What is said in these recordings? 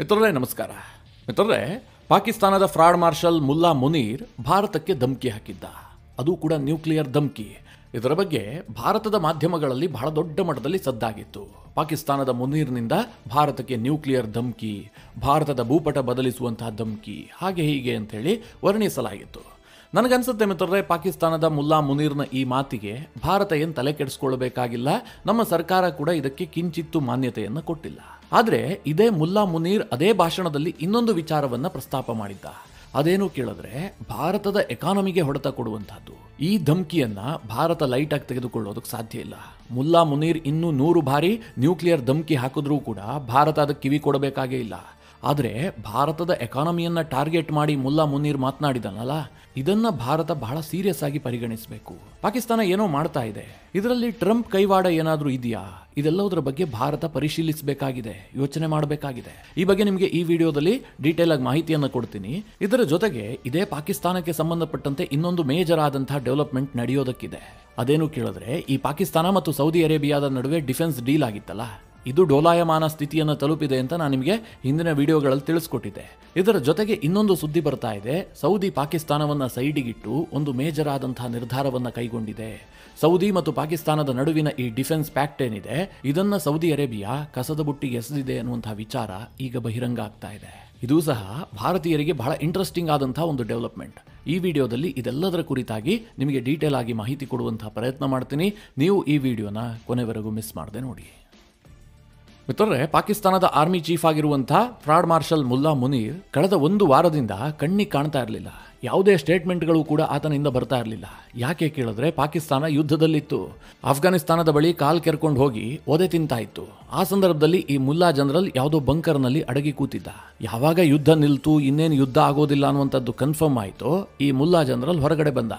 ಮಿತ್ರರೇ ನಮಸ್ಕಾರ. ಮಿತ್ರರೇ, ಪಾಕಿಸ್ತಾನದ ಫ್ರಾಡ್ ಮಾರ್ಷಲ್ ಮುಲ್ಲಾ ಮುನೀರ್ ಭಾರತಕ್ಕೆ ಧಮಕಿ ಹಾಕಿದ್ದ, ಅದು ಕೂಡ ನ್ಯೂಕ್ಲಿಯರ್ ಧಮಕಿ. ಇದರ ಬಗ್ಗೆ ಭಾರತದ ಮಾಧ್ಯಮಗಳಲ್ಲಿ ಬಹಳ ದೊಡ್ಡ ಮಟ್ಟದಲ್ಲಿ ಸದ್ದಾಗಿತ್ತು. ಪಾಕಿಸ್ತಾನದ ಮುನೀರ್ನಿಂದ ಭಾರತಕ್ಕೆ ನ್ಯೂಕ್ಲಿಯರ್ ಧಮಕಿ, ಭಾರತದ ಭೂಪಟ ಬದಲಿಸುವಂತಹ ಧಮಕಿ, ಹಾಗೆ ಹೀಗೆ ಅಂತೇಳಿ ವರ್ಣಿಸಲಾಗಿತ್ತು. ನನಗನ್ಸುತ್ತೆ ಮಿತ್ರರೇ, ಪಾಕಿಸ್ತಾನದ ಮುಲ್ಲಾ ಮುನೀರ್ನ ಈ ಮಾತಿಗೆ ಭಾರತ ಏನು ತಲೆ ಕೆಡಿಸ್ಕೊಳ್ಬೇಕಾಗಿಲ್ಲ. ನಮ್ಮ ಸರ್ಕಾರ ಕೂಡ ಇದಕ್ಕೆ ಕಿಂಚಿತ್ತು ಮಾನ್ಯತೆಯನ್ನು ಕೊಟ್ಟಿಲ್ಲ. ಆದರೆ ಇದೇ ಮುಲ್ಲಾ ಮುನೀರ್ ಅದೇ ಭಾಷಣದಲ್ಲಿ ಇನ್ನೊಂದು ವಿಚಾರವನ್ನ ಪ್ರಸ್ತಾಪ ಮಾಡಿದ್ದ. ಅದೇನು ಕೇಳಿದ್ರೆ, ಭಾರತದ ಎಕಾನಮಿಗೆ ಹೊಡೆತ ಕೊಡುವಂತಹದ್ದು. ಈ ಧಮಕಿಯನ್ನ ಭಾರತ ಲೈಟ್ ಆಗಿ ತೆಗೆದುಕೊಳ್ಳೋದಕ್ಕೆ ಸಾಧ್ಯ ಇಲ್ಲ. ಮುಲ್ಲಾ ಮುನೀರ್ ಇನ್ನೂ 100 ಬಾರಿ ನ್ಯೂಕ್ಲಿಯರ್ ಧಮಕಿ ಹಾಕಿದ್ರೂ ಕೂಡ ಭಾರತ ಅದಕ್ಕೆ ಕಿವಿ ಕೊಡಬೇಕಾಗೇ ಇಲ್ಲ. ಆದರೆ ಭಾರತದ ಎಕಾನಮಿಯನ್ನ ಟಾರ್ಗೆಟ್ ಮಾಡಿ ಮುಲ್ಲಾ ಮುನೀರ್ ಮಾತನಾಡಿದನಲ್ಲ, ಇದನ್ನ ಭಾರತ ಬಹಳ ಸೀರಿಯಸ್ ಆಗಿ ಪರಿಗಣಿಸಬೇಕು. ಪಾಕಿಸ್ತಾನ ಏನೋ ಮಾಡ್ತಾ ಇದೆ, ಇದರಲ್ಲಿ ಟ್ರಂಪ್ ಕೈವಾಡ ಏನಾದರೂ ಇದೆಯಾ? ಇದೆಲ್ಲದರ ಬಗ್ಗೆ ಭಾರತ ಪರಿಶೀಲಿಸಬೇಕಾಗಿದೆ, ಯೋಚನೆ ಮಾಡಬೇಕಾಗಿದೆ. ಈ ಬಗ್ಗೆ ನಿಮಗೆ ಈ ವಿಡಿಯೋದಲ್ಲಿ ಡೀಟೇಲ್ ಆಗಿ ಮಾಹಿತಿಯನ್ನು ಕೊಡ್ತೀನಿ. ಇದರ ಜೊತೆಗೆ ಇದೇ ಪಾಕಿಸ್ತಾನಕ್ಕೆ ಸಂಬಂಧಪಟ್ಟಂತೆ ಇನ್ನೊಂದು ಮೇಜರ್ ಆದಂತಹ ಡೆವಲಪ್ಮೆಂಟ್ ನಡೆಯೋದಕ್ಕಿದೆ. ಅದೇನು ಕೇಳಿದ್ರೆ, ಈ ಪಾಕಿಸ್ತಾನ ಮತ್ತು ಸೌದಿ ಅರೇಬಿಯಾದ ನಡುವೆ ಡಿಫೆನ್ಸ್ ಡೀಲ್ ಆಗಿತ್ತಲ್ಲ, ಇದು ಡೋಲಾಯಮಾನ ಸ್ಥಿತಿಯನ್ನು ತಲುಪಿದೆ ಅಂತ ನಾನು ನಿಮಗೆ ಹಿಂದಿನ ವಿಡಿಯೋಗಳಲ್ಲಿ ತಿಳಿಸ್ಕೊಟ್ಟಿದ್ದೆ. ಇದರ ಜೊತೆಗೆ ಇನ್ನೊಂದು ಸುದ್ದಿ ಬರ್ತಾ ಇದೆ. ಸೌದಿ ಪಾಕಿಸ್ತಾನವನ್ನ ಸೈಡಿಗಿಟ್ಟು ಒಂದು ಮೇಜರ್ ಆದಂತಹ ನಿರ್ಧಾರವನ್ನ ಕೈಗೊಂಡಿದೆ. ಸೌದಿ ಮತ್ತು ಪಾಕಿಸ್ತಾನದ ನಡುವಿನ ಈ ಡಿಫೆನ್ಸ್ ಪ್ಯಾಕ್ಟ್ ಏನಿದೆ, ಇದನ್ನ ಸೌದಿ ಅರೇಬಿಯಾ ಕಸದ ಬುಟ್ಟಿಗೆ ಎಸೆದಿದೆ ಅನ್ನುವಂತಹ ವಿಚಾರ ಈಗ ಬಹಿರಂಗ ಆಗ್ತಾ ಇದೆ. ಇದು ಸಹ ಭಾರತೀಯರಿಗೆ ಬಹಳ ಇಂಟ್ರೆಸ್ಟಿಂಗ್ ಆದಂತಹ ಒಂದು ಡೆವಲಪ್ಮೆಂಟ್. ಈ ವಿಡಿಯೋದಲ್ಲಿ ಇದೆಲ್ಲದರ ಕುರಿತಾಗಿ ನಿಮಗೆ ಡೀಟೇಲ್ ಆಗಿ ಮಾಹಿತಿ ಕೊಡುವಂತಹ ಪ್ರಯತ್ನ ಮಾಡ್ತೀನಿ. ನೀವು ಈ ವಿಡಿಯೋನ ಕೊನೆವರೆಗೂ ಮಿಸ್ ಮಾಡದೆ ನೋಡಿ. ಮಿತ್ರರೇ, ಪಾಕಿಸ್ತಾನದ ಆರ್ಮಿ ಚೀಫ್ ಆಗಿರುವಂತಹ ಫ್ರಾಡ್ ಮಾರ್ಷಲ್ ಮುಲ್ಲಾ ಮುನೀರ್ ಕಳೆದ 1 ವಾರದಿಂದ ಕಣ್ಣಿಗೆ ಕಾಣ್ತಾ ಇರಲಿಲ್ಲ. ಯಾವುದೇ ಸ್ಟೇಟ್ಮೆಂಟ್ಗಳು ಕೂಡ ಆತನಿಂದ ಬರ್ತಾ ಇರಲಿಲ್ಲ. ಯಾಕೆ ಕೇಳಿದ್ರೆ, ಪಾಕಿಸ್ತಾನ ಯುದ್ಧದಲ್ಲಿತ್ತು. ಅಫ್ಘಾನಿಸ್ತಾನದ ಬಳಿ ಕಾಲ್ ಕೆರ್ಕೊಂಡು ಹೋಗಿ ಒದೆ ತಿಂತಾ ಇತ್ತು. ಆ ಸಂದರ್ಭದಲ್ಲಿ ಈ ಮುಲ್ಲಾ ಜನರಲ್ ಯಾವುದೋ ಬಂಕರ್ನಲ್ಲಿ ಅಡಗಿ ಕೂತಿದ್ದ. ಯಾವಾಗ ಯುದ್ಧ ನಿಲ್ತು, ಇನ್ನೇನು ಯುದ್ಧ ಆಗೋದಿಲ್ಲ ಅನ್ನುವಂಥದ್ದು ಕನ್ಫರ್ಮ್ ಆಯಿತು, ಈ ಮುಲ್ಲಾ ಜನರಲ್ ಹೊರಗಡೆ ಬಂದ.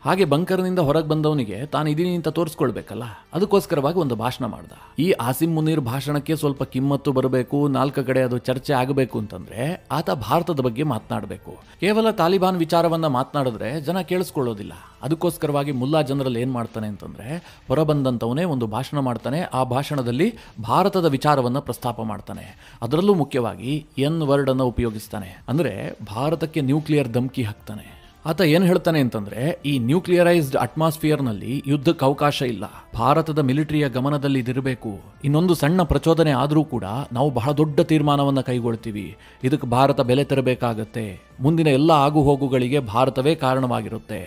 ಹಾಗೆ ಬಂಕರ್ನಿಂದ ಹೊರಗೆ ಬಂದವನಿಗೆ ತಾನು ಇದೀನಿ ಅಂತ ತೋರಿಸ್ಕೊಳ್ಬೇಕಲ್ಲ, ಅದಕ್ಕೋಸ್ಕರವಾಗಿ ಒಂದು ಭಾಷಣ ಮಾಡ್ದ. ಈ ಆಸಿಮ್ ಮುನೀರ್ ಭಾಷಣಕ್ಕೆ ಸ್ವಲ್ಪ ಕಿಮ್ಮತ್ತು ಬರಬೇಕು, 4 ಕಡೆ ಅದು ಚರ್ಚೆ ಆಗಬೇಕು ಅಂತಂದ್ರೆ ಆತ ಭಾರತದ ಬಗ್ಗೆ ಮಾತನಾಡಬೇಕು. ಕೇವಲ ತಾಲಿಬಾನ್ ವಿಚಾರವನ್ನ ಮಾತನಾಡಿದ್ರೆ ಜನ ಕೇಳಿಸ್ಕೊಳ್ಳೋದಿಲ್ಲ. ಅದಕ್ಕೋಸ್ಕರವಾಗಿ ಮುಲ್ಲಾ ಜನರಲ್ ಏನ್ ಮಾಡ್ತಾನೆ ಅಂತಂದ್ರೆ, ಹೊರಬಂದಂತವನೇ ಒಂದು ಭಾಷಣ ಮಾಡ್ತಾನೆ. ಆ ಭಾಷಣದಲ್ಲಿ ಭಾರತದ ವಿಚಾರವನ್ನ ಪ್ರಸ್ತಾಪ ಮಾಡ್ತಾನೆ. ಅದರಲ್ಲೂ ಮುಖ್ಯವಾಗಿ ಎನ್ ವರ್ಡ್ ಅನ್ನು ಉಪಯೋಗಿಸ್ತಾನೆ. ಅಂದ್ರೆ ಭಾರತಕ್ಕೆ ನ್ಯೂಕ್ಲಿಯರ್ ಧಮಕಿ ಹಾಕ್ತಾನೆ. ಆತ ಏನ್ ಹೇಳ್ತಾನೆ ಅಂತಂದ್ರೆ, ಈ ನ್ಯೂಕ್ಲಿಯರೈಸ್ಡ್ ಅಟ್ಮಾಸ್ಫಿಯರ್ ನಲ್ಲಿ ಯುದ್ಧಕ್ಕೆ ಅವಕಾಶ ಇಲ್ಲ, ಭಾರತದ ಮಿಲಿಟರಿಯ ಗಮನದಲ್ಲಿ ಇದಿರಬೇಕು. ಇನ್ನೊಂದು ಸಣ್ಣ ಪ್ರಚೋದನೆ ಆದರೂ ಕೂಡ ನಾವು ಬಹಳ ದೊಡ್ಡ ತೀರ್ಮಾನವನ್ನ ಕೈಗೊಳ್ತೀವಿ. ಇದಕ್ಕೆ ಭಾರತ ಬೆಲೆ ತೆರಬೇಕಾಗತ್ತೆ. ಮುಂದಿನ ಎಲ್ಲ ಆಗು ಹೋಗುಗಳಿಗೆ ಭಾರತವೇ ಕಾರಣವಾಗಿರುತ್ತೆ.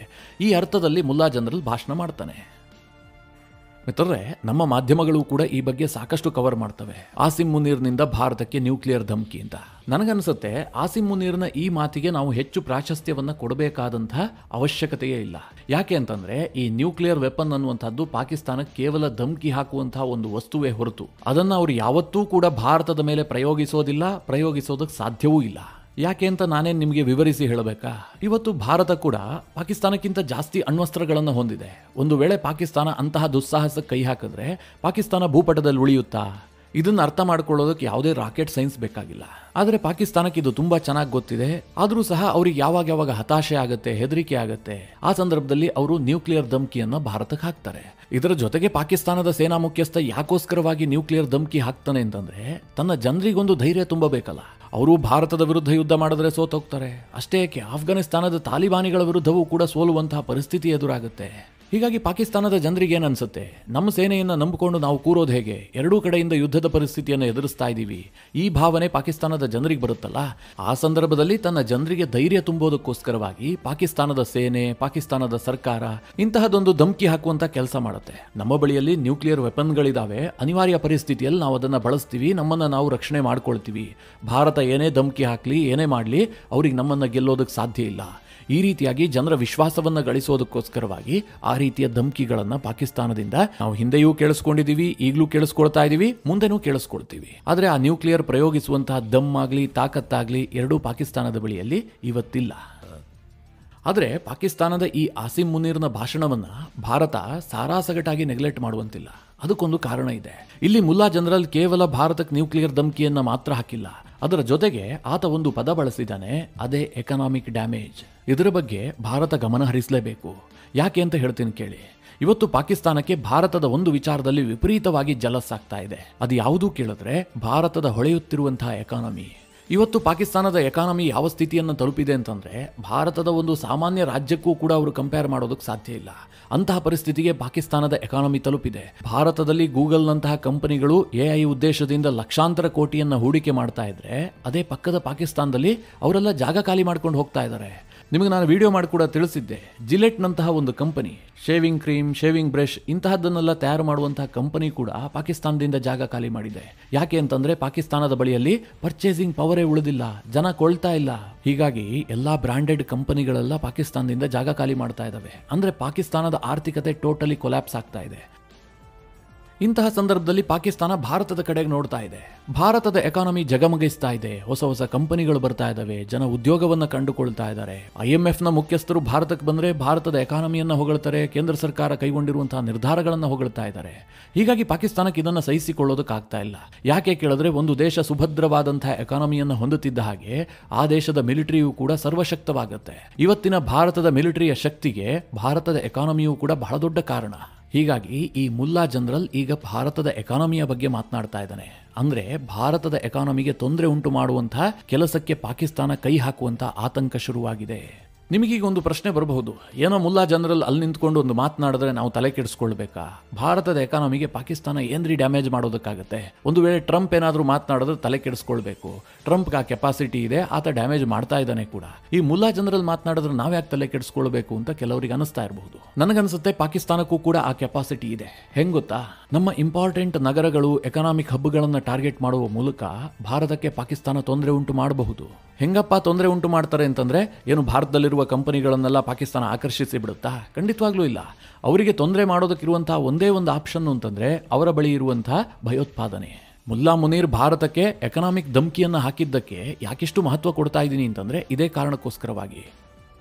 ಈ ಅರ್ಥದಲ್ಲಿ ಮುಲ್ಲಾ ಜನರಲ್ ಭಾಷಣ ಮಾಡ್ತಾನೆ. ಮಿತ್ರರೇ, ನಮ್ಮ ಮಾಧ್ಯಮಗಳು ಕೂಡ ಈ ಬಗ್ಗೆ ಸಾಕಷ್ಟು ಕವರ್ ಮಾಡ್ತವೆ. ಆಸಿಮ್ ಮುನೀರ್ನಿಂದ ಭಾರತಕ್ಕೆ ನ್ಯೂಕ್ಲಿಯರ್ ಧಮಕಿ ಅಂತ. ನನಗನ್ಸುತ್ತೆ ಆಸಿಮ್ ಮುನೀರ್ನ ಈ ಮಾತಿಗೆ ನಾವು ಹೆಚ್ಚು ಪ್ರಾಶಸ್ತ್ಯವನ್ನ ಕೊಡಬೇಕಾದಂತಹ ಅವಶ್ಯಕತೆಯೇ ಇಲ್ಲ. ಯಾಕೆ ಅಂತಂದ್ರೆ, ಈ ನ್ಯೂಕ್ಲಿಯರ್ ವೆಪನ್ ಅನ್ನುವಂಥದ್ದು ಪಾಕಿಸ್ತಾನಕ್ಕೆ ಕೇವಲ ಧಮಕಿ ಹಾಕುವಂತಹ ಒಂದು ವಸ್ತುವೇ ಹೊರತು ಅದನ್ನ ಅವರು ಯಾವತ್ತೂ ಕೂಡ ಭಾರತದ ಮೇಲೆ ಪ್ರಯೋಗಿಸೋದಿಲ್ಲ, ಪ್ರಯೋಗಿಸೋದಕ್ಕೆ ಸಾಧ್ಯವೂ ಇಲ್ಲ. ಯಾಕೆ ಅಂತ ನಾನೇನು ನಿಮಗೆ ವಿವರಿಸಿ ಹೇಳಬೇಕಾ? ಇವತ್ತು ಭಾರತ ಕೂಡ ಪಾಕಿಸ್ತಾನಕ್ಕಿಂತ ಜಾಸ್ತಿ ಅಣ್ವಸ್ತ್ರಗಳನ್ನು ಹೊಂದಿದೆ. ಒಂದು ವೇಳೆ ಪಾಕಿಸ್ತಾನ ಅಂತಹ ದುಸ್ಸಾಹಸಕ್ಕೆ ಕೈ ಹಾಕಿದ್ರೆ ಪಾಕಿಸ್ತಾನ ಭೂಪಟದಲ್ಲಿ ಉಳಿಯುತ್ತಾ? ಇದನ್ನ ಅರ್ಥ ಮಾಡ್ಕೊಳ್ಳೋದಕ್ಕೆ ಯಾವುದೇ ರಾಕೆಟ್ ಸೈನ್ಸ್ ಬೇಕಾಗಿಲ್ಲ. ಆದರೆ ಪಾಕಿಸ್ತಾನಕ್ಕೆ ಇದು ತುಂಬಾ ಚೆನ್ನಾಗಿ ಗೊತ್ತಿದೆ. ಆದರೂ ಸಹ ಅವ್ರಿಗೆ ಯಾವಾಗ ಹತಾಶೆ ಆಗುತ್ತೆ, ಹೆದರಿಕೆ ಆಗುತ್ತೆ, ಆ ಸಂದರ್ಭದಲ್ಲಿ ಅವರು ನ್ಯೂಕ್ಲಿಯರ್ ಧಮಕಿಯನ್ನ ಭಾರತಕ್ಕೆ ಹಾಕ್ತಾರೆ. ಇದರ ಜೊತೆಗೆ ಪಾಕಿಸ್ತಾನದ ಸೇನಾ ಮುಖ್ಯಸ್ಥ ಯಾಕೋಸ್ಕರವಾಗಿ ನ್ಯೂಕ್ಲಿಯರ್ ಧಮಕಿ ಹಾಕ್ತಾನೆ ಅಂತಂದ್ರೆ, ತನ್ನ ಜನರಿಗೊಂದು ಧೈರ್ಯ ತುಂಬಬೇಕಲ್ಲ. ಅವರು ಭಾರತದ ವಿರುದ್ಧ ಯುದ್ಧ ಮಾಡಿದ್ರೆ ಸೋತೋಗ್ತಾರೆ. ಅಷ್ಟೇ ಏಕೆ, ಆಫ್ಘಾನಿಸ್ತಾನದ ತಾಲಿಬಾನಿಗಳ ವಿರುದ್ಧವೂ ಕೂಡ ಸೋಲುವಂತಹ ಪರಿಸ್ಥಿತಿ ಎದುರಾಗುತ್ತೆ. ಹೀಗಾಗಿ ಪಾಕಿಸ್ತಾನದ ಜನರಿಗೆ ಏನನ್ಸುತ್ತೆ, ನಮ್ಮ ಸೇನೆಯನ್ನು ನಂಬಿಕೊಂಡು ನಾವು ಕೂರೋದು ಹೇಗೆ, ಎರಡೂ ಕಡೆಯಿಂದ ಯುದ್ಧದ ಪರಿಸ್ಥಿತಿಯನ್ನು ಎದುರಿಸ್ತಾ ಇದ್ದೀವಿ, ಈ ಭಾವನೆ ಪಾಕಿಸ್ತಾನದ ಜನರಿಗೆ ಬರುತ್ತಲ್ಲ. ಆ ಸಂದರ್ಭದಲ್ಲಿ ತನ್ನ ಜನರಿಗೆ ಧೈರ್ಯ ತುಂಬೋದಕ್ಕೋಸ್ಕರವಾಗಿ ಪಾಕಿಸ್ತಾನದ ಸೇನೆ, ಪಾಕಿಸ್ತಾನದ ಸರ್ಕಾರ ಇಂತಹದೊಂದು ಧಮಕಿ ಹಾಕುವಂತ ಕೆಲಸ ಮಾಡುತ್ತೆ. ನಮ್ಮ ಬಳಿಯಲ್ಲಿ ನ್ಯೂಕ್ಲಿಯರ್ ವೆಪನ್ಗಳಿದಾವೆ, ಅನಿವಾರ್ಯ ಪರಿಸ್ಥಿತಿಯಲ್ಲಿ ನಾವು ಅದನ್ನ ಬಳಸ್ತೀವಿ, ನಮ್ಮನ್ನ ನಾವು ರಕ್ಷಣೆ ಮಾಡ್ಕೊಳ್ತೀವಿ. ಭಾರತ ಏನೇ ಧಮಕಿ ಹಾಕ್ಲಿ, ಏನೇ ಮಾಡಲಿ, ಅವ್ರಿಗೆ ನಮ್ಮನ್ನ ಗೆಲ್ಲೋದಕ್ಕೆ ಸಾಧ್ಯ ಇಲ್ಲ. ಈ ರೀತಿಯಾಗಿ ಜನರ ವಿಶ್ವಾಸವನ್ನ ಗಳಿಸೋದಕ್ಕೋಸ್ಕರವಾಗಿ ಆ ರೀತಿಯ ಧಮಕಿಗಳನ್ನ ಪಾಕಿಸ್ತಾನದಿಂದ ನಾವು ಹಿಂದೆಯೂ ಕೇಳಿಸ್ಕೊಂಡಿದೀವಿ, ಈಗಲೂ ಕೇಳಿಸ್ಕೊಳ್ತಾ ಇದೀವಿ, ಮುಂದೆನೂ ಕೇಳಿಸ್ಕೊಳ್ತೀವಿ. ಆದ್ರೆ ಆ ನ್ಯೂಕ್ಲಿಯರ್ ಪ್ರಯೋಗಿಸುವಂತಹ ದಮ್ ಆಗ್ಲಿ, ತಾಕತ್ತಾಗ್ಲಿ ಎರಡೂ ಪಾಕಿಸ್ತಾನದ ಬಳಿಯಲ್ಲಿ ಇವತ್ತಿಲ್ಲ. ಆದರೆ ಪಾಕಿಸ್ತಾನದ ಈ ಆಸಿಮ್ ಮುನೀರ್ನ ಭಾಷಣವನ್ನ ಭಾರತ ಸಾರಾಸಗಟಾಗಿ ನೆಗ್ಲೆಕ್ಟ್ ಮಾಡುವಂತಿಲ್ಲ. ಅದಕ್ಕೊಂದು ಕಾರಣ ಇದೆ. ಇಲ್ಲಿ ಮುಲ್ಲಾ ಜನರಲ್ ಕೇವಲ ಭಾರತಕ್ಕೆ ನ್ಯೂಕ್ಲಿಯರ್ ಧಮಕಿಯನ್ನ ಮಾತ್ರ ಹಾಕಿಲ್ಲ, ಅದರ ಜೊತೆಗೆ ಆತ ಒಂದು ಪದ ಬಳಸಿದ್ದಾನೆ, ಅದೇ ಎಕನಾಮಿಕ್ ಡ್ಯಾಮೇಜ್. ಇದರ ಬಗ್ಗೆ ಭಾರತ ಗಮನ ಹರಿಸಲೇಬೇಕು. ಯಾಕೆ ಅಂತ ಹೇಳ್ತೀನಿ ಕೇಳಿ. ಇವತ್ತು ಪಾಕಿಸ್ತಾನಕ್ಕೆ ಭಾರತದ ಒಂದು ವಿಚಾರದಲ್ಲಿ ವಿಪರೀತವಾಗಿ ಜಲಸ್ ಆಗ್ತಾ ಇದೆ. ಅದು ಯಾವುದು ಕೇಳಿದ್ರೆ ಭಾರತದ ಹೊಳೆಯುತ್ತಿರುವಂತಹ ಎಕಾನಮಿ. ಇವತ್ತು ಪಾಕಿಸ್ತಾನದ ಎಕಾನಮಿ ಯಾವ ಸ್ಥಿತಿಯನ್ನು ತಲುಪಿದೆ ಅಂತಂದರೆ ಭಾರತದ ಒಂದು ಸಾಮಾನ್ಯ ರಾಜ್ಯಕ್ಕೂ ಕೂಡ ಅವರು ಕಂಪೇರ್ ಮಾಡೋದಕ್ಕೆ ಸಾಧ್ಯ ಇಲ್ಲ. ಅಂತಹ ಪರಿಸ್ಥಿತಿಗೆ ಪಾಕಿಸ್ತಾನದ ಎಕಾನಮಿ ತಲುಪಿದೆ. ಭಾರತದಲ್ಲಿ ಗೂಗಲ್ನಂತಹ ಕಂಪನಿಗಳು AI ಉದ್ದೇಶದಿಂದ ಲಕ್ಷಾಂತರ ಕೋಟಿಯನ್ನು ಹೂಡಿಕೆ ಮಾಡ್ತಾ ಇದ್ರೆ, ಅದೇ ಪಕ್ಕದ ಪಾಕಿಸ್ತಾನದಲ್ಲಿ ಅವರೆಲ್ಲ ಜಾಗ ಖಾಲಿ ಮಾಡ್ಕೊಂಡು ಹೋಗ್ತಾ ಇದ್ದಾರೆ. ನಿಮಗೆ ನಾನು ವಿಡಿಯೋ ಮಾಡಿ ಕೂಡ ತಿಳಿಸಿದ್ದೆ. ಜಿಲೆಟ್ನಂತಹ ಒಂದು company, shaving cream, shaving brush ಇಂತಹದ್ದನ್ನೆಲ್ಲ ತಯಾರು ಮಾಡುವಂತಹ ಕಂಪನಿ ಕೂಡ ಪಾಕಿಸ್ತಾನದಿಂದ ಜಾಗ ಖಾಲಿ ಮಾಡಿದೆ. ಯಾಕೆ ಅಂತಂದ್ರೆ ಪಾಕಿಸ್ತಾನದ ಬಳಿಯಲ್ಲಿ ಪರ್ಚೇಸಿಂಗ್ ಪವರೇ ಉಳಿದಿಲ್ಲ, ಜನ ಕೊಳ್ತಾ ಇಲ್ಲ. ಹೀಗಾಗಿ ಎಲ್ಲಾ ಬ್ರಾಂಡೆಡ್ ಕಂಪನಿಗಳೆಲ್ಲ ಪಾಕಿಸ್ತಾನದಿಂದ ಜಾಗ ಖಾಲಿ ಮಾಡ್ತಾ ಇದ್ದಾವೆ. ಅಂದ್ರೆ ಪಾಕಿಸ್ತಾನದ ಆರ್ಥಿಕತೆ ಟೋಟಲಿ ಕೊಲ್ಯಾಪ್ಸ್ ಆಗ್ತಾ ಇದೆ. ಇಂತಹ ಸಂದರ್ಭದಲ್ಲಿ ಪಾಕಿಸ್ತಾನ ಭಾರತದ ಕಡೆಗೆ ನೋಡ್ತಾ ಇದೆ. ಭಾರತದ ಎಕಾನಮಿ ಜಗಮಗಿಸ್ತಾ ಇದೆ, ಹೊಸ ಹೊಸ ಕಂಪನಿಗಳು ಬರ್ತಾ ಇದ್ದಾವೆ, ಜನ ಉದ್ಯೋಗವನ್ನು ಕಂಡುಕೊಳ್ತಾ ಇದ್ದಾರೆ. IMFನ ಮುಖ್ಯಸ್ಥರು ಭಾರತಕ್ಕೆ ಬಂದರೆ ಭಾರತದ ಎಕಾನಮಿಯನ್ನು ಹೊಗಳ್ತಾರೆ, ಕೇಂದ್ರ ಸರ್ಕಾರ ಕೈಗೊಂಡಿರುವಂತಹ ನಿರ್ಧಾರಗಳನ್ನು ಹೊಗಳ್ತಾ ಇದ್ದಾರೆ. ಹೀಗಾಗಿ ಪಾಕಿಸ್ತಾನಕ್ಕೆ ಇದನ್ನು ಸಹಿಸಿಕೊಳ್ಳೋದಕ್ಕಾಗ್ತಾ ಇಲ್ಲ. ಯಾಕೆ ಕೇಳಿದ್ರೆ, ಒಂದು ದೇಶ ಸುಭದ್ರವಾದಂತಹ ಎಕಾನಮಿಯನ್ನು ಹೊಂದುತ್ತಿದ್ದ ಹಾಗೆ ಆ ದೇಶದ ಮಿಲಿಟರಿಯೂ ಕೂಡ ಸರ್ವಶಕ್ತವಾಗುತ್ತೆ. ಇವತ್ತಿನ ಭಾರತದ ಮಿಲಿಟರಿಯ ಶಕ್ತಿಗೆ ಭಾರತದ ಎಕಾನಮಿಯೂ ಕೂಡ ಬಹಳ ದೊಡ್ಡ ಕಾರಣ. ಹೀಗಾಗಿ ಈ ಮುಲ್ಲಾ ಜನರಲ್ ಈಗ ಭಾರತದ ಎಕಾನಮಿಯ ಬಗ್ಗೆ ಮಾತನಾಡ್ತಾ ಇದ್ದಾನೆ. ಅಂದ್ರೆ ಭಾರತದ ಎಕಾನಮಿಗೆ ತೊಂದರೆ ಉಂಟು ಮಾಡುವಂತಹ ಕೆಲಸಕ್ಕೆ ಪಾಕಿಸ್ತಾನ ಕೈ ಹಾಕುವಂತಹ ಆತಂಕ ಶುರುವಾಗಿದೆ. ನಿಮಗೀಗ ಒಂದು ಪ್ರಶ್ನೆ ಬರಬಹುದು, ಏನೋ ಮುಲ್ಲಾ ಜನರಲ್ ಅಲ್ಲಿ ನಿಂತ್ಕೊಂಡು ಒಂದು ಮಾತನಾಡಿದ್ರೆ ನಾವು ತಲೆ ಕೆಡಿಸ್ಕೊಳ್ಬೇಕಾ? ಭಾರತದ ಎಕಾನಮಿಗೆ ಪಾಕಿಸ್ತಾನ ಏನ್ರಿ ಡ್ಯಾಮೇಜ್ ಮಾಡೋದಕ್ಕಾಗತ್ತೆ? ಒಂದು ವೇಳೆ ಟ್ರಂಪ್ ಏನಾದರೂ ಮಾತನಾಡಿದ್ರೆ ತಲೆ ಕೆಡಿಸ್ಕೊಳ್ಬೇಕು. ಟ್ರಂಪ್ಗೆ ಆ ಕೆಪಾಸಿಟಿ ಇದೆ, ಆತ ಡ್ಯಾಮೇಜ್ ಮಾಡ್ತಾ ಇದ್ದಾನೆ ಕೂಡ. ಈ ಮುಲ್ಲಾ ಜನರಲ್ ಮಾತನಾಡಿದ್ರೆ ನಾವು ಯಾಕೆ ತಲೆ ಕೆಡಿಸ್ಕೊಳ್ಬೇಕು ಅಂತ ಕೆಲವರಿಗೆ ಅನಿಸ್ತಾ ಇರಬಹುದು. ನನಗನ್ಸುತ್ತೆ ಪಾಕಿಸ್ತಾನಕ್ಕೂ ಕೂಡ ಆ ಕೆಪಾಸಿಟಿ ಇದೆ. ಹೆಂಗ್ ಗೊತ್ತಾ? ನಮ್ಮ ಇಂಪಾರ್ಟೆಂಟ್ ನಗರಗಳು, ಎಕನಾಮಿಕ್ ಹಬ್ಗಳನ್ನು ಟಾರ್ಗೆಟ್ ಮಾಡುವ ಮೂಲಕ ಭಾರತಕ್ಕೆ ಪಾಕಿಸ್ತಾನ ತೊಂದರೆ ಉಂಟು ಮಾಡಬಹುದು. ಹೆಂಗಪ್ಪ ತೊಂದರೆ ಉಂಟು ಮಾಡ್ತಾರೆ ಅಂತಂದ್ರೆ, ಏನು ಭಾರತದಲ್ಲಿರುವ ಕಂಪನಿಗಳನ್ನೆಲ್ಲ ಪಾಕಿಸ್ತಾನ ಆಕರ್ಷಿಸಿ ಬಿಡುತ್ತಾ? ಖಂಡಿತವಾಗ್ಲೂ ಇಲ್ಲ. ಅವರಿಗೆ ತೊಂದರೆ ಮಾಡೋದಕ್ಕಿರುವಂತಹ ಒಂದೇ ಒಂದು ಆಪ್ಷನ್ ಅಂತಂದ್ರೆ ಅವರ ಬಳಿ ಇರುವಂತಹ ಭಯೋತ್ಪಾದನೆ. ಮುಲ್ಲಾ ಮುನೀರ್ ಭಾರತಕ್ಕೆ ಎಕನಾಮಿಕ್ ಧಮಕಿಯನ್ನು ಹಾಕಿದ್ದಕ್ಕೆ ಯಾಕಿಷ್ಟು ಮಹತ್ವ ಕೊಡ್ತಾ ಇದ್ದೀನಿ ಅಂತಂದ್ರೆ ಇದೇ ಕಾರಣಕ್ಕೋಸ್ಕರವಾಗಿ.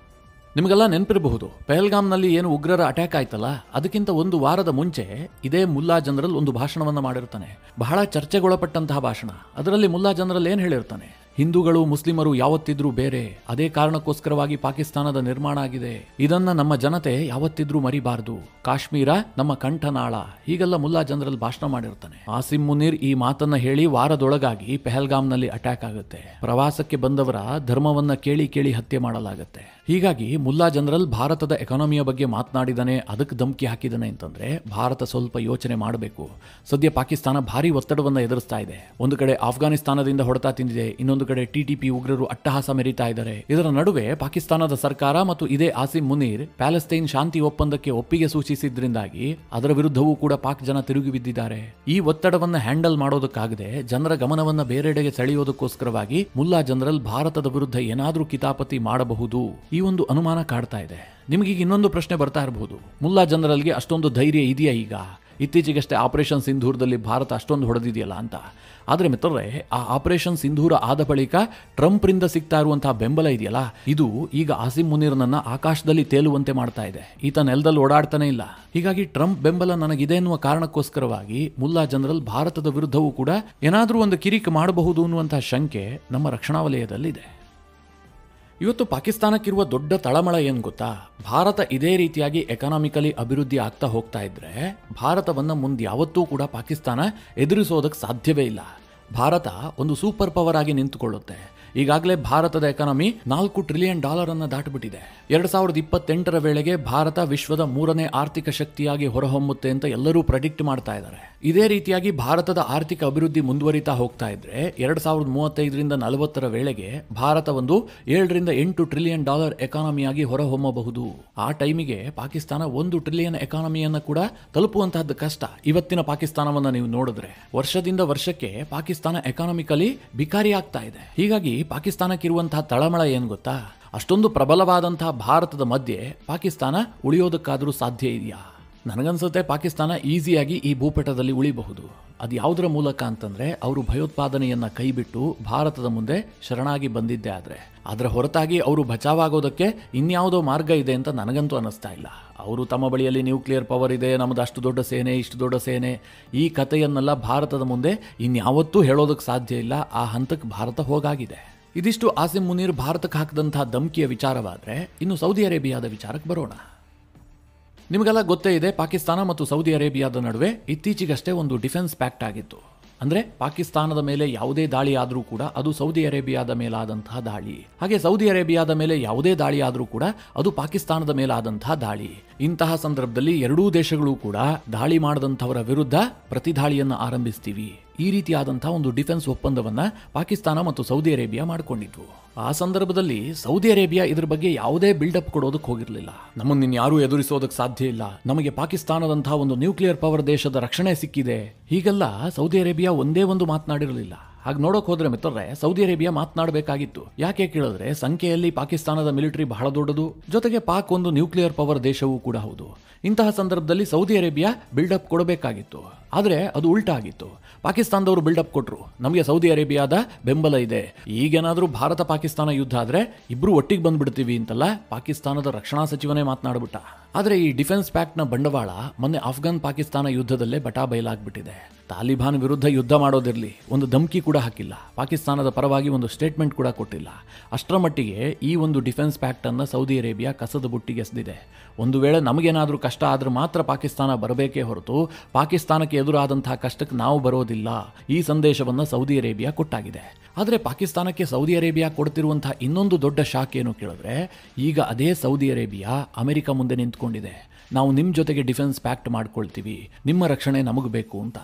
ನಿಮಗೆಲ್ಲ ನೆನಪಿರಬಹುದು, ಪಹಲ್ಗಾಮ್ನಲ್ಲಿ ಏನು ಉಗ್ರರ ಅಟ್ಯಾಕ್ ಆಯ್ತಲ್ಲ, ಅದಕ್ಕಿಂತ ಒಂದು ವಾರದ ಮುಂಚೆ ಇದೇ ಮುಲ್ಲಾ ಜನರಲ್ ಒಂದು ಭಾಷಣವನ್ನು ಮಾಡಿರ್ತಾನೆ. ಬಹಳ ಚರ್ಚೆಗೊಳಪಟ್ಟಂತಹ ಭಾಷಣ. ಅದರಲ್ಲಿ ಮುಲ್ಲಾ ಜನರಲ್ ಏನು ಹೇಳಿರ್ತಾನೆ? ಹಿಂದೂಗಳು ಮುಸ್ಲಿಮರು ಯಾವತ್ತಿದ್ರೂ ಬೇರೆ, ಅದೇ ಕಾರಣಕ್ಕೋಸ್ಕರವಾಗಿ ಪಾಕಿಸ್ತಾನದ ನಿರ್ಮಾಣ ಆಗಿದೆ, ಇದನ್ನ ನಮ್ಮ ಜನತೆ ಯಾವತ್ತಿದ್ರೂ ಮರಿಬಾರದು, ಕಾಶ್ಮೀರ ನಮ್ಮ ಕಂಠನಾಳ, ಹೀಗೆಲ್ಲ ಮುಲ್ಲಾ ಜನರಲ್ ಭಾಷಣ ಮಾಡಿರ್ತಾನೆ. ಆಸಿಮ್ ಮುನೀರ್ ಈ ಮಾತನ್ನ ಹೇಳಿ ವಾರದೊಳಗಾಗಿ ಪಹಲ್ಗಾಮ್ನಲ್ಲಿ ಅಟ್ಯಾಕ್ ಆಗುತ್ತೆ. ಪ್ರವಾಸಕ್ಕೆ ಬಂದವರ ಧರ್ಮವನ್ನ ಕೇಳಿ ಕೇಳಿ ಹತ್ಯೆ ಮಾಡಲಾಗುತ್ತೆ. ಹೀಗಾಗಿ ಮುಲ್ಲಾ ಜನರಲ್ ಭಾರತದ ಎಕಾನಮಿಯ ಬಗ್ಗೆ ಮಾತನಾಡಿದಾನೆ, ಅದಕ್ಕೆ ಧಮಕಿ ಹಾಕಿದಾನೆ ಅಂತಂದ್ರೆ ಭಾರತ ಸ್ವಲ್ಪ ಯೋಚನೆ ಮಾಡಬೇಕು. ಸದ್ಯ ಪಾಕಿಸ್ತಾನ ಭಾರಿ ಒತ್ತಡವನ್ನು ಎದುರಿಸ್ತಾ ಇದೆ. ಒಂದು ಕಡೆ ಆಫ್ಘಾನಿಸ್ತಾನದಿಂದ ಹೊಡೆತ ತಿಂದಿದೆ, ಇನ್ನೊಂದು ಕಡೆ TTP ಉಗ್ರರು ಅಟ್ಟಹಾಸ ಮೆರೀತಾ ಇದ್ದಾರೆ. ಇದರ ನಡುವೆ ಪಾಕಿಸ್ತಾನದ ಸರ್ಕಾರ ಮತ್ತು ಇದೇ ಆಸಿಮ್ ಮುನೀರ್ ಪ್ಯಾಲೆಸ್ತೈನ್ ಶಾಂತಿ ಒಪ್ಪಂದಕ್ಕೆ ಒಪ್ಪಿಗೆ ಸೂಚಿಸಿದ್ರಿಂದಾಗಿ ಅದರ ವಿರುದ್ಧವೂ ಕೂಡ ಪಾಕ್ ಜನ ತಿರುಗಿ ಬಿದ್ದಿದ್ದಾರೆ. ಈ ಒತ್ತಡವನ್ನು ಹ್ಯಾಂಡಲ್ ಮಾಡೋದಕ್ಕಾಗದೆ ಜನರ ಗಮನವನ್ನ ಬೇರೆಡೆಗೆ ಸೆಳೆಯೋದಕ್ಕೋಸ್ಕರವಾಗಿ ಮುಲ್ಲಾ ಜನರಲ್ ಭಾರತದ ವಿರುದ್ಧ ಏನಾದ್ರೂ ಕಿತಾಪತಿ ಮಾಡಬಹುದು, ಈ ಒಂದು ಅನುಮಾನ ಕಾಡ್ತಾ ಇದೆ. ನಿಮಗೀಗ ಇನ್ನೊಂದು ಪ್ರಶ್ನೆ ಬರ್ತಾ ಇರಬಹುದು, ಮುಲ್ಲಾ ಜನರಲ್ಗೆ ಅಷ್ಟೊಂದು ಧೈರ್ಯ ಇದೆಯಾ? ಈಗ ಇತ್ತೀಚೆಗಷ್ಟೇ ಆಪರೇಷನ್ ಸಿಂಧೂರದಲ್ಲಿ ಭಾರತ ಅಷ್ಟೊಂದು ಹೊಡೆದಿದೆಯಲ್ಲ ಅಂತ. ಆದರೆ ಮಿತ್ರರೇ, ಆ ಆಪರೇಷನ್ ಸಿಂಧೂರ ಆದ ಬಳಿಕ ಟ್ರಂಪ್ರಿಂದ ಸಿಗ್ತಾ ಇರುವಂತಹ ಬೆಂಬಲ ಇದೆಯಲ್ಲ, ಇದು ಈಗ ಆಸಿಮ್ ಮುನೀರ್ನನ್ನ ಆಕಾಶದಲ್ಲಿ ತೇಲುವಂತೆ ಮಾಡ್ತಾ ಇದೆ. ಈತ ನೆಲದಲ್ಲಿ ಓಡಾಡ್ತಾನೆ ಇಲ್ಲ. ಹೀಗಾಗಿ ಟ್ರಂಪ್ ಬೆಂಬಲ ನನಗಿದೆ ಎನ್ನುವ ಕಾರಣಕ್ಕೋಸ್ಕರವಾಗಿ ಮುಲ್ಲಾ ಜನರಲ್ ಭಾರತದ ವಿರುದ್ಧವೂ ಕೂಡ ಏನಾದರೂ ಒಂದು ಕಿರಿಕ್ ಮಾಡಬಹುದು ಅನ್ನುವಂತಹ ಶಂಕೆ ನಮ್ಮ ರಕ್ಷಣಾ ವಲಯದಲ್ಲಿದೆ. ಇವತ್ತು ಪಾಕಿಸ್ತಾನಕ್ಕಿರುವ ದೊಡ್ಡ ತಳಮಳ ಏನು ಗೊತ್ತಾ? ಭಾರತ ಇದೇ ರೀತಿಯಾಗಿ ಎಕನಾಮಿಕಲಿ ಅಭಿವೃದ್ಧಿ ಆಗ್ತಾ ಹೋಗ್ತಾ ಇದ್ರೆ ಭಾರತವನ್ನು ಮುಂದೆ ಯಾವತ್ತೂ ಕೂಡ ಪಾಕಿಸ್ತಾನ ಎದುರಿಸೋದಕ್ಕೆ ಸಾಧ್ಯವೇ ಇಲ್ಲ. ಭಾರತ ಒಂದು ಸೂಪರ್ ಪವರ್ ಆಗಿ ನಿಂತುಕೊಳ್ಳುತ್ತೆ. ಈಗಾಗಲೇ ಭಾರತದ ಎಕಾನಮಿ $4 ಟ್ರಿಲಿಯನ್ ಅನ್ನು ದಾಟಿಬಿಟ್ಟಿದೆ. 2028ರ ವೇಳೆಗೆ ಭಾರತ ವಿಶ್ವದ 3ನೇ ಆರ್ಥಿಕ ಶಕ್ತಿಯಾಗಿ ಹೊರಹೊಮ್ಮುತ್ತೆ ಅಂತ ಎಲ್ಲರೂ ಪ್ರೆಡಿಕ್ಟ್ ಮಾಡ್ತಾ ಇದ್ದಾರೆ. ಇದೇ ರೀತಿಯಾಗಿ ಭಾರತದ ಆರ್ಥಿಕ ಅಭಿವೃದ್ಧಿ ಮುಂದುವರಿತಾ ಹೋಗ್ತಾ ಇದ್ರೆ 2035ರಿಂದ 40ರ ವೇಳೆಗೆ ಭಾರತ ಒಂದು $7 ಟ್ರಿಲಿಯನ್ ಎಕಾನಮಿಯಾಗಿ ಹೊರಹೊಮ್ಮಬಹುದು. ಆ ಟೈಮಿಗೆ ಪಾಕಿಸ್ತಾನ $1 ಟ್ರಿಲಿಯನ್ ಎಕಾನಮಿಯನ್ನು ಕೂಡ ತಲುಪುವಂತಹದ್ದು ಕಷ್ಟ. ಇವತ್ತಿನ ಪಾಕಿಸ್ತಾನವನ್ನು ನೀವು ನೋಡಿದ್ರೆ ವರ್ಷದಿಂದ ವರ್ಷಕ್ಕೆ ಪಾಕಿಸ್ತಾನ ಎಕಾನಮಿಕಲಿ ಬಿಕಾರಿ ಆಗ್ತಾ ಇದೆ. ಹೀಗಾಗಿ ಪಾಕಿಸ್ತಾನಕ್ಕಿರುವಂತಹ ತಳಮಳ ಏನು ಗೊತ್ತಾ? ಅಷ್ಟೊಂದು ಪ್ರಬಲವಾದಂತಹ ಭಾರತದ ಮಧ್ಯೆ ಪಾಕಿಸ್ತಾನ ಉಳಿಯೋದಕ್ಕಾದರೂ ಸಾಧ್ಯ ಇದೆಯಾ? ನನಗನ್ಸುತ್ತೆ ಪಾಕಿಸ್ತಾನ ಈಸಿಯಾಗಿ ಈ ಭೂಪಟದಲ್ಲಿ ಉಳಿಬಹುದು. ಅದು ಯಾವುದರ ಮೂಲಕ ಅಂತಂದ್ರೆ ಅವರು ಭಯೋತ್ಪಾದನೆಯನ್ನ ಕೈಬಿಟ್ಟು ಭಾರತದ ಮುಂದೆ ಶರಣಾಗಿ ಬಂದಿದ್ದೇ ಆದ್ರೆ. ಅದರ ಹೊರತಾಗಿ ಅವರು ಬಚಾವಾಗೋದಕ್ಕೆ ಇನ್ಯಾವುದೋ ಮಾರ್ಗ ಇದೆ ಅಂತ ನನಗಂತೂ ಅನ್ನಿಸ್ತಾ ಇಲ್ಲ. ಅವರು ತಮ್ಮ ಬಳಿಯಲ್ಲಿ ನ್ಯೂಕ್ಲಿಯರ್ ಪವರ್ ಇದೆ, ನಮ್ಮದು ಅಷ್ಟು ದೊಡ್ಡ ಸೇನೆ, ಇಷ್ಟು ದೊಡ್ಡ ಸೇನೆ, ಈ ಕಥೆಯನ್ನೆಲ್ಲ ಭಾರತದ ಮುಂದೆ ಇನ್ಯಾವತ್ತೂ ಹೇಳೋದಕ್ಕೆ ಸಾಧ್ಯ ಇಲ್ಲ. ಆ ಹಂತಕ್ಕೆ ಭಾರತ ಹೋಗಾಗಿದೆ. ಇದಿಷ್ಟು ಆಸಿಮ್ ಮುನೀರ್ ಭಾರತಕ್ಕೆ ಹಾಕಿದಂತಹ ಧಮಕಿಯ ವಿಚಾರವಾದರೆ, ಇನ್ನು ಸೌದಿ ಅರೇಬಿಯಾದ ವಿಚಾರಕ್ಕೆ ಬರೋಣ. ನಿಮಗೆಲ್ಲ ಗೊತ್ತೇ ಇದೆ, ಪಾಕಿಸ್ತಾನ ಮತ್ತು ಸೌದಿ ಅರೇಬಿಯಾದ ನಡುವೆ ಇತ್ತೀಚೆಗಷ್ಟೇ ಒಂದು ಡಿಫೆನ್ಸ್ ಪ್ಯಾಕ್ಟ್ ಆಗಿತ್ತು. ಅಂದ್ರೆ ಪಾಕಿಸ್ತಾನದ ಮೇಲೆ ಯಾವುದೇ ದಾಳಿ ಆದರೂ ಕೂಡ ಅದು ಸೌದಿ ಅರೇಬಿಯಾದ ಮೇಲಾದಂತಹ ದಾಳಿ. ಹಾಗೆ ಸೌದಿ ಅರೇಬಿಯಾದ ಮೇಲೆ ಯಾವುದೇ ದಾಳಿ ಆದರೂ ಕೂಡ ಅದು ಪಾಕಿಸ್ತಾನದ ಮೇಲಾದಂತಹ ದಾಳಿ. ಇಂತಹ ಸಂದರ್ಭದಲ್ಲಿ ಎರಡೂ ದೇಶಗಳು ಕೂಡ ದಾಳಿ ಮಾಡದಂಥವರ ವಿರುದ್ಧ ಪ್ರತಿದಾಳಿಯನ್ನು ಆರಂಭಿಸ್ತೀವಿ. ಈ ರೀತಿಯಾದಂತಹ ಒಂದು ಡಿಫೆನ್ಸ್ ಒಪ್ಪಂದವನ್ನ ಪಾಕಿಸ್ತಾನ ಮತ್ತು ಸೌದಿ ಅರೇಬಿಯಾ ಮಾಡಿಕೊಂಡಿದ್ವು. ಆ ಸಂದರ್ಭದಲ್ಲಿ ಸೌದಿ ಅರೇಬಿಯಾ ಇದ್ರ ಬಗ್ಗೆ ಯಾವುದೇ ಬಿಲ್ಡಪ್ ಕೊಡೋದಕ್ಕೆ ಹೋಗಿರಲಿಲ್ಲ. ನಮ್ಮನ್ನ ಯಾರೂ ಎದುರಿಸೋದಕ್ಕೆ ಸಾಧ್ಯ ಇಲ್ಲ, ನಮಗೆ ಪಾಕಿಸ್ತಾನದಂತಹ ಒಂದು ನ್ಯೂಕ್ಲಿಯರ್ ಪವರ್ ದೇಶದ ರಕ್ಷಣೆ ಸಿಕ್ಕಿದೆ, ಹೀಗೆಲ್ಲ ಸೌದಿ ಅರೇಬಿಯಾ ಒಂದೇ ಒಂದು ಮಾತನಾಡಿರಲಿಲ್ಲ. ಹಾಗೆ ನೋಡೋಕೆ ಹೋದ್ರೆ ಮಿತ್ರರೇ, ಸೌದಿ ಅರೇಬಿಯಾ ಮಾತನಾಡಬೇಕಾಗಿತ್ತು. ಯಾಕೆ ಕೇಳಿದ್ರೆ ಸಂಖ್ಯೆಯಲ್ಲಿ ಪಾಕಿಸ್ತಾನದ ಮಿಲಿಟರಿ ಬಹಳ ದೊಡ್ಡದು, ಜೊತೆಗೆ ಪಾಕ್ ಒಂದು ನ್ಯೂಕ್ಲಿಯರ್ ಪವರ್ ದೇಶವೂ ಕೂಡ ಹೌದು. ಇಂತಹ ಸಂದರ್ಭದಲ್ಲಿ ಸೌದಿ ಅರೇಬಿಯಾ ಬಿಲ್ಡಪ್ ಕೊಡಬೇಕಾಗಿತ್ತು. ಆದರೆ ಅದು ಉಲ್ಟಾ ಆಗಿತ್ತು. ಪಾಕಿಸ್ತಾನದವರು ಬಿಲ್ಡಪ್ ಕೊಟ್ಟರು, ನಮಗೆ ಸೌದಿ ಅರೇಬಿಯಾದ ಬೆಂಬಲ ಇದೆ, ಈಗೇನಾದರೂ ಭಾರತ ಪಾಕಿಸ್ತಾನ ಯುದ್ಧ ಆದ್ರೆ ಇಬ್ರು ಒಟ್ಟಿಗೆ ಬಂದ್ಬಿಡ್ತೀವಿ ಅಂತೆಲ್ಲ ಪಾಕಿಸ್ತಾನದ ರಕ್ಷಣಾ ಸಚಿವನೇ ಮಾತನಾಡ್ಬಿಟ್ಟ. ಆದರೆ ಈ ಡಿಫೆನ್ಸ್ ಪ್ಯಾಕ್ಟ್ ನ ಬಂಡವಾಳ ಮೊನ್ನೆ ಅಫ್ಘಾನ್ ಪಾಕಿಸ್ತಾನ ಯುದ್ಧದಲ್ಲೇ ಬಟಾ ಬಯಲಾಗ್ಬಿಟ್ಟಿದೆ. ತಾಲಿಬಾನ್ ವಿರುದ್ಧ ಯುದ್ಧ ಮಾಡೋದಿರಲಿ, ಒಂದು ಧಮಕಿ ಕೂಡ ಹಾಕಿಲ್ಲ, ಪಾಕಿಸ್ತಾನದ ಪರವಾಗಿ ಒಂದು ಸ್ಟೇಟ್ಮೆಂಟ್ ಕೂಡ ಕೊಟ್ಟಿಲ್ಲ. ಅಷ್ಟರ ಮಟ್ಟಿಗೆ ಈ ಒಂದು ಡಿಫೆನ್ಸ್ ಪ್ಯಾಕ್ಟ್ ಅನ್ನು ಸೌದಿ ಅರೇಬಿಯಾ ಕಸದ ಬುಟ್ಟಿಗೆ ಎಸೆದಿದೆ. ಒಂದು ವೇಳೆ ನಮಗೇನಾದರೂ ಕಷ್ಟ ಆದ್ರೆ ಮಾತ್ರ ಪಾಕಿಸ್ತಾನ ಬರಬೇಕೇ ಹೊರತು ಪಾಕಿಸ್ತಾನಕ್ಕೆ ಎದುರಾದಂತಹ ಕಷ್ಟಕ್ಕೆ ನಾವು ಬರೋದಿಲ್ಲ, ಈ ಸಂದೇಶವನ್ನು ಸೌದಿ ಅರೇಬಿಯಾ ಕೊಟ್ಟಾಗಿದೆ. ಆದರೆ ಪಾಕಿಸ್ತಾನಕ್ಕೆ ಸೌದಿ ಅರೇಬಿಯಾ ಕೊಡ್ತಿರುವಂತಹ ಇನ್ನೊಂದು ದೊಡ್ಡ ಶಾಕ್ ಏನು ಕೇಳಿದ್ರೆ, ಈಗ ಅದೇ ಸೌದಿ ಅರೇಬಿಯಾ ಅಮೆರಿಕ ಮುಂದೆ ನಿಂತ್ಕೊಂಡಿದೆ, ನಾವು ನಿಮ್ಮ ಜೊತೆಗೆ ಡಿಫೆನ್ಸ್ ಪ್ಯಾಕ್ಟ್ ಮಾಡ್ಕೊಳ್ತೀವಿ, ನಿಮ್ಮ ರಕ್ಷಣೆ ನಮಗೆ ಬೇಕು ಅಂತ.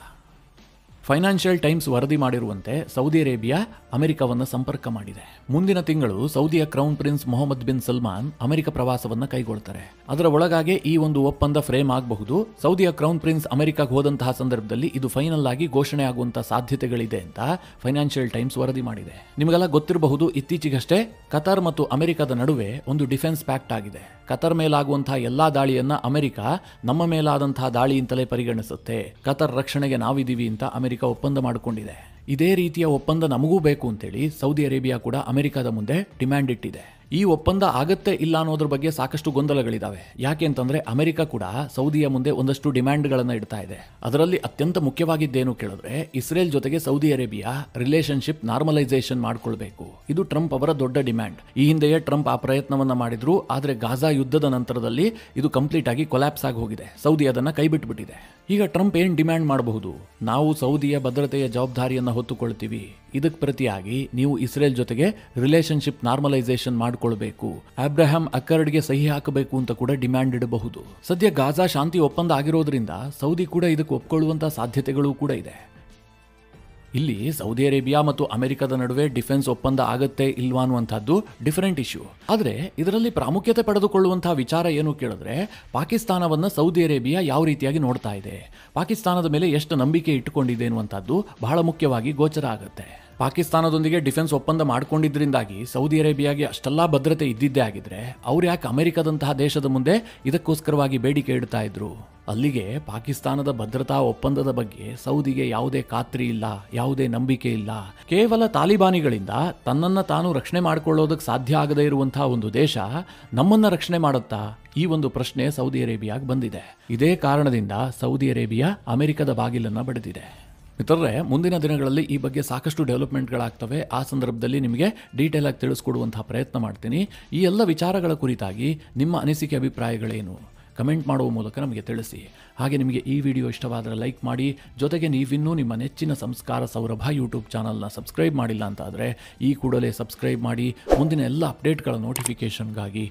ಫೈನಾನ್ಷಿಯಲ್ ಟೈಮ್ಸ್ ವರದಿ ಮಾಡಿರುವಂತೆ ಸೌದಿ ಅರೇಬಿಯಾ ಅಮೆರಿಕವನ್ನು ಸಂಪರ್ಕ ಮಾಡಿದೆ. ಮುಂದಿನ ತಿಂಗಳು ಸೌದಿಯ crown prince Mohammed bin Salman America ಪ್ರವಾಸವನ್ನು ಕೈಗೊಳ್ತಾರೆ. ಅದರ ಒಳಗಾಗಿ ಈ ಒಂದು ಒಪ್ಪಂದ ಫ್ರೇಮ್ ಆಗಬಹುದು. ಸೌದಿಯ ಕ್ರೌನ್ ಪ್ರಿನ್ಸ್ ಅಮೆರಿಕಕ್ಕೆ ಹೋದಂತಹ ಸಂದರ್ಭದಲ್ಲಿ ಇದು ಫೈನಲ್ ಆಗಿ ಘೋಷಣೆ ಆಗುವಂತಹ ಸಾಧ್ಯತೆಗಳಿದೆ ಅಂತ ಫೈನಾನ್ಷಿಯಲ್ ಟೈಮ್ಸ್ ವರದಿ ಮಾಡಿದೆ. ನಿಮಗೆಲ್ಲ ಗೊತ್ತಿರಬಹುದು, ಇತ್ತೀಚೆಗಷ್ಟೇ ಕತಾರ್ ಮತ್ತು ಅಮೆರಿಕದ ನಡುವೆ ಒಂದು ಡಿಫೆನ್ಸ್ ಪ್ಯಾಕ್ಟ್ ಆಗಿದೆ. ಕತಾರ್ ಮೇಲಾಗುವಂತಹ ಎಲ್ಲಾ ದಾಳಿಯನ್ನ ಅಮೆರಿಕ ನಮ್ಮ ಮೇಲಾದಂತಹ ದಾಳಿ ಅಂತಲೇ ಪರಿಗಣಿಸುತ್ತೆ, ಕತಾರ್ ರಕ್ಷಣೆಗೆ ನಾವಿದ್ದೀವಿ ಅಂತ ಅಮೆರಿಕ ಒಪ್ಪಂದ ಮಾಡಿಕೊಂಡಿದೆ. ಇದೇ ರೀತಿಯ ಒಪ್ಪಂದ ನಮಗೂ ಬೇಕು ಅಂತೇಳಿ ಸೌದಿ ಅರೇಬಿಯಾ ಕೂಡ ಅಮೆರಿಕದ ಮುಂದೆ ಡಿಮ್ಯಾಂಡ್ ಇಟ್ಟಿದೆ. ಈ ಒಪ್ಪಂದ ಆಗತ್ತೆ ಇಲ್ಲ ಅನ್ನೋದ್ರ ಬಗ್ಗೆ ಸಾಕಷ್ಟು ಗೊಂದಲಗಳಿದಾವೆ. ಯಾಕೆ ಅಂತಂದ್ರೆ ಅಮೆರಿಕ ಕೂಡ ಸೌದಿಯ ಮುಂದೆ ಒಂದಷ್ಟು ಡಿಮ್ಯಾಂಡ್ಗಳನ್ನು ಇಡ್ತಾ ಇದೆ. ಅದರಲ್ಲಿ ಅತ್ಯಂತ ಮುಖ್ಯವಾಗಿದ್ದೇನು ಕೇಳಿದ್ರೆ, ಇಸ್ರೇಲ್ ಜೊತೆಗೆ ಸೌದಿ ಅರೇಬಿಯಾ ರಿಲೇಶನ್ಶಿಪ್ ನಾರ್ಮಲೈಸೇಷನ್ ಮಾಡ್ಕೊಳ್ಬೇಕು. ಇದು ಟ್ರಂಪ್ ಅವರ ದೊಡ್ಡ ಡಿಮ್ಯಾಂಡ್. ಈ ಹಿಂದೆಯೇ ಟ್ರಂಪ್ ಆ ಪ್ರಯತ್ನವನ್ನ ಮಾಡಿದ್ರು, ಆದರೆ ಗಾಜಾ ಯುದ್ಧದ ನಂತರದಲ್ಲಿ ಇದು ಕಂಪ್ಲೀಟ್ ಆಗಿ ಕೊಲ್ಯಾಪ್ಸ್ ಆಗಿ ಹೋಗಿದೆ. ಸೌದಿ ಅದನ್ನ ಕೈಬಿಟ್ಬಿಟ್ಟಿದೆ. ಈಗ ಟ್ರಂಪ್ ಏನ್ ಡಿಮ್ಯಾಂಡ್ ಮಾಡಬಹುದು, ನಾವು ಸೌದಿಯ ಭದ್ರತೆಯ ಜವಾಬ್ದಾರಿಯನ್ನು ಹೊತ್ತುಕೊಳ್ತೀವಿ, ಇದಕ್ಕೆ ಪ್ರತಿಯಾಗಿ ನೀವು ಇಸ್ರೇಲ್ ಜೊತೆಗೆ ರಿಲೇಶನ್ಶಿಪ್ ನಾರ್ಮಲೈಸೇಷನ್ ಮಾಡಿಕೊಳ್ಬೇಕು, ಅಬ್ರಹಾಂ ಅಕಾರ್ಡ್ಗೆ ಸಹಿ ಹಾಕಬೇಕು ಅಂತ ಕೂಡ ಡಿಮ್ಯಾಂಡ್ ಇಡಬಹುದು. ಸದ್ಯ ಗಾಜಾ ಶಾಂತಿ ಒಪ್ಪಂದ ಆಗಿರೋದ್ರಿಂದ ಸೌದಿ ಕೂಡ ಇದಕ್ಕೆ ಒಪ್ಪಿಕೊಳ್ಳುವಂತಹ ಸಾಧ್ಯತೆಗಳು ಕೂಡ ಇದೆ. ಇಲ್ಲಿ ಸೌದಿ ಅರೇಬಿಯಾ ಮತ್ತು ಅಮೆರಿಕದ ನಡುವೆ ಡಿಫೆನ್ಸ್ ಒಪ್ಪಂದ ಆಗತ್ತೆ ಇಲ್ವಾ ಅನ್ನುವಂಥದ್ದು ಡಿಫರೆಂಟ್ ಇಶ್ಯೂ. ಆದರೆ ಇದರಲ್ಲಿ ಪ್ರಾಮುಖ್ಯತೆ ಪಡೆದುಕೊಳ್ಳುವಂತಹ ವಿಚಾರ ಏನು ಕೇಳಿದ್ರೆ, ಪಾಕಿಸ್ತಾನವನ್ನು ಸೌದಿ ಅರೇಬಿಯಾ ಯಾವ ರೀತಿಯಾಗಿ ನೋಡ್ತಾ ಇದೆ, ಪಾಕಿಸ್ತಾನದ ಮೇಲೆ ಎಷ್ಟು ನಂಬಿಕೆ ಇಟ್ಟುಕೊಂಡಿದೆ ಅನ್ನುವಂಥದ್ದು ಬಹಳ ಮುಖ್ಯವಾಗಿ ಗೋಚರ ಆಗುತ್ತೆ. ಪಾಕಿಸ್ತಾನದೊಂದಿಗೆ ಡಿಫೆನ್ಸ್ ಒಪ್ಪಂದ ಮಾಡ್ಕೊಂಡಿದ್ರಿಂದಾಗಿ ಸೌದಿ ಅರೇಬಿಯಾಗೆ ಅಷ್ಟೆಲ್ಲಾ ಭದ್ರತೆ ಇದ್ದಿದ್ದೇ ಆಗಿದ್ರೆ ಅವ್ರು ಯಾಕೆ ಅಮೆರಿಕದಂತಹ ದೇಶದ ಮುಂದೆ ಇದಕ್ಕೋಸ್ಕರವಾಗಿ ಬೇಡಿಕೆ ಇಡ್ತಾ ಇದ್ರು? ಅಲ್ಲಿಗೆ ಪಾಕಿಸ್ತಾನದ ಭದ್ರತಾ ಒಪ್ಪಂದದ ಬಗ್ಗೆ ಸೌದಿಗೆ ಯಾವುದೇ ಖಾತ್ರಿ ಇಲ್ಲ, ಯಾವುದೇ ನಂಬಿಕೆ ಇಲ್ಲ. ಕೇವಲ ತಾಲಿಬಾನಿಗಳಿಂದ ತನ್ನನ್ನು ತಾನು ರಕ್ಷಣೆ ಮಾಡಿಕೊಳ್ಳೋದಕ್ಕೆ ಸಾಧ್ಯ ಆಗದೇ ಇರುವಂತಹ ಒಂದು ದೇಶ ನಮ್ಮನ್ನ ರಕ್ಷಣೆ ಮಾಡುತ್ತಾ? ಈ ಒಂದು ಪ್ರಶ್ನೆ ಸೌದಿ ಅರೇಬಿಯಾಗೆ ಬಂದಿದೆ. ಇದೇ ಕಾರಣದಿಂದ ಸೌದಿ ಅರೇಬಿಯಾ ಅಮೆರಿಕದ ಬಾಗಿಲನ್ನು ಬಡಿದಿದೆ. ಮಿತ್ರರೇ, ಮುಂದಿನ ದಿನಗಳಲ್ಲಿ ಈ ಬಗ್ಗೆ ಸಾಕಷ್ಟು ಡೆವಲಪ್ಮೆಂಟ್ಗಳಾಗ್ತವೆ. ಆ ಸಂದರ್ಭದಲ್ಲಿ ನಿಮಗೆ ಡೀಟೇಲ್ ಆಗಿ ತಿಳಿಸ್ಕೊಡುವಂತಹ ಪ್ರಯತ್ನ ಮಾಡ್ತೀನಿ. ಈ ಎಲ್ಲ ವಿಚಾರಗಳ ಕುರಿತಾಗಿ ನಿಮ್ಮ ಅನಿಸಿಕೆ ಅಭಿಪ್ರಾಯಗಳೇನು ಕಮೆಂಟ್ ಮಾಡುವ ಮೂಲಕ ನಮಗೆ ತಿಳಿಸಿ. ಹಾಗೆ ನಿಮಗೆ ಈ ವಿಡಿಯೋ ಇಷ್ಟವಾದರೆ ಲೈಕ್ ಮಾಡಿ. ಜೊತೆಗೆ ನೀವಿನ್ನೂ ನಿಮ್ಮ ನೆಚ್ಚಿನ ಸಂಸ್ಕಾರ ಸೌರಭ ಯೂಟ್ಯೂಬ್ ಚಾನಲ್ನ ಸಬ್ಸ್ಕ್ರೈಬ್ ಮಾಡಿಲ್ಲ ಅಂತ ಆದರೆ ಈ ಕೂಡಲೇ ಸಬ್ಸ್ಕ್ರೈಬ್ ಮಾಡಿ ಮುಂದಿನ ಎಲ್ಲ ಅಪ್ಡೇಟ್ಗಳ ನೋಟಿಫಿಕೇಷನ್ಗಾಗಿ